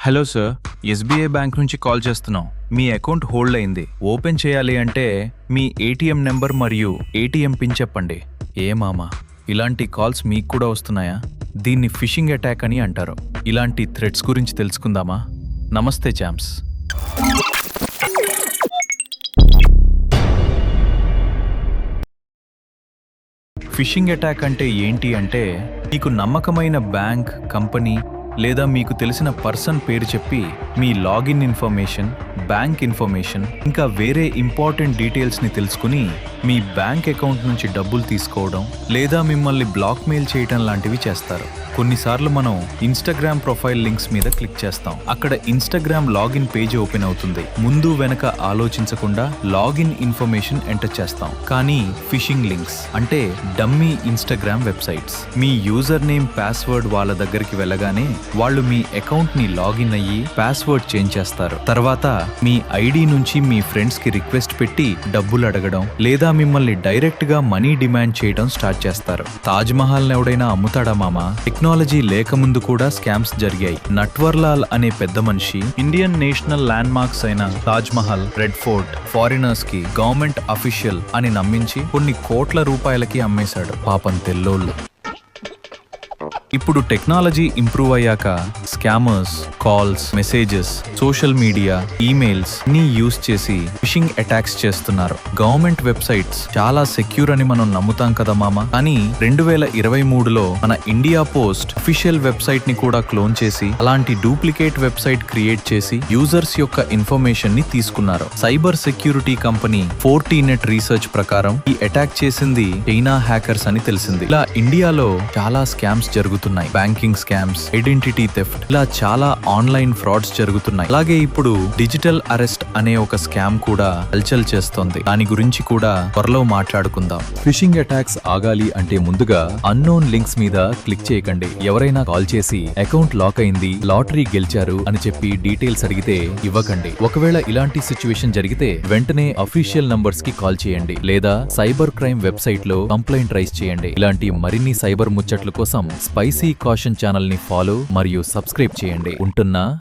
Hello sir, SBI bank నుంచి call చేస్తున్నాం. మీ account hold అయింది. ఓపెన్ చేయాలి అంటే మీ ఏటీఎం నెంబర్ మరియు ఏటీఎం పిన్ చెప్పండి. ఏ మామా, ఇలాంటి కాల్స్ మీకు కూడా వస్తున్నాయా? దీన్ని ఫిషింగ్ అటాక్ అని అంటారు. ఇలాంటి థ్రెట్స్ గురించి తెలుసుకుందామా? నమస్తే చామ్స్. ఫిషింగ్ అటాక్ అంటే ఏంటి అంటే, మీకు నమ్మకమైన బ్యాంక్, కంపెనీ లేదా మీకు తెలిసిన పర్సన్ పేరు చెప్పి మీ లాగిన్ ఇన్ఫర్మేషన్, బ్యాంక్ ఇన్ఫర్మేషన్ ఇంకా వేరే ఇంపార్టెంట్ డీటెయిల్స్ని తెలుసుకుని మీ బ్యాంక్ అకౌంట్ నుంచి డబ్బులు తీసుకోవడం లేదా మిమ్మల్ని బ్లాక్మెయిల్ చేయడం లాంటివి చేస్తారు. కొన్నిసార్లు మనం ఇన్స్టాగ్రామ్ ప్రొఫైల్ లింక్స్ మీద క్లిక్ చేస్తాం. అక్కడ ఇన్స్టాగ్రామ్ లాగిన్ పేజ్ ఓపెన్ అవుతుంది. ముందు వెనక ఆలోచించకుండా లాగిన్ ఇన్ఫర్మేషన్ ఎంటర్ చేస్తాం. కానీ ఫిషింగ్ లింక్స్ అంటే డమ్మీ ఇన్స్టాగ్రామ్ వెబ్సైట్స్. మీ యూజర్ నేమ్, పాస్వర్డ్ వాళ్ళ దగ్గరికి వెళ్ళగానే వాళ్ళు మీ అకౌంట్ ని లాగిన్ అయ్యి పాస్వర్డ్ చేంజ్ చేస్తారు. తర్వాత మీ ఐడి నుంచి మీ ఫ్రెండ్స్ కి రిక్వెస్ట్ పెట్టి డబ్బులు అడగడం లేదా మిమ్మల్ని డైరెక్ట్ గా మనీ డిమాండ్ చేయడం స్టార్ట్ చేస్తారు. తాజ్ మహల్ ఎవడైనా అమ్ముతాడా మామా? టెక్నాలజీ లేకముందు కూడా స్కామ్స్ జరిగాయి. నట్వర్లాల్ అనే పెద్ద మనిషి ఇండియన్ నేషనల్ ల్యాండ్ మార్క్స్ అయిన Taj Mahal, red fort foreigners కి గవర్నమెంట్ అఫీషియల్ అని నమ్మించి కొన్ని కోట్ల రూపాయలకి అమ్మేశాడు. పాపం తెల్లోళ్ళు. ఇప్పుడు టెక్నాలజీ ఇంప్రూవ్ అయ్యాక scammers calls, messages, social media, emails ని యూజ్ చేసి ఫిషింగ్ అటాక్స్ చేస్తున్నారు. గవర్నమెంట్ వెబ్సైట్స్ చాలా సెక్యూర్ అని మనం నమ్ముతాం కదా మామ. కానీ 2023లో మన ఇండియా పోస్ట్ అఫీషియల్ వెబ్సైట్ ని కూడా క్లోన్ చేసి అలాంటి డూప్లికేట్ వెబ్సైట్ క్రియేట్ చేసి యూజర్స్ యొక్క ఇన్ఫర్మేషన్ ని తీసుకున్నారు. సైబర్ సెక్యూరిటీ కంపెనీ ఫోర్టీనెట్ రీసెర్చ్ ప్రకారం ఈ అటాక్ చేసింది చైనా హ్యాకర్స్ అని తెలిసింది. ఇలా ఇండియాలో చాలా స్కామ్స్ జరుగుతున్నాయి. బ్యాంకింగ్ స్కామ్స్, ఐడెంటిటీ థెఫ్ట్, ఇలా చాలా ఆన్లైన్ ఫ్రాడ్స్ జరుగుతున్నాయి. అలాగే ఇప్పుడు డిజిటల్ అరెస్ట్ అనే ఒక స్కామ్ కూడా హల్చల్ చేస్తోంది. దాని గురించి కూడా త్వరలో మాట్లాడుకుందాం. ఫిషింగ్ అటాక్స్ ఆగాలి అంటే ముందుగా అన్నోన్ లింక్స్ మీద క్లిక్ చేయకండి. ఎవరైనా కాల్ చేసి అకౌంట్ లాక్ అయింది, లాటరీ గెలిచారు అని చెప్పి డీటెయిల్స్ అడిగితే ఇవ్వకండి. ఒకవేళ ఇలాంటి సిచ్యువేషన్ జరిగితే వెంటనే అఫీషియల్ నంబర్స్ కి కాల్ చేయండి లేదా సైబర్ క్రైమ్ వెబ్సైట్ లో కంప్లైంట్ రైజ్ చేయండి. ఇలాంటి మరిన్ని సైబర్ ముచ్చట్ల కోసం స్పైసీ కాషన్ ఛానల్ ని ఫాలో మరియు సబ్స్క్రైబ్ చేయండి. ఉంటున్నా.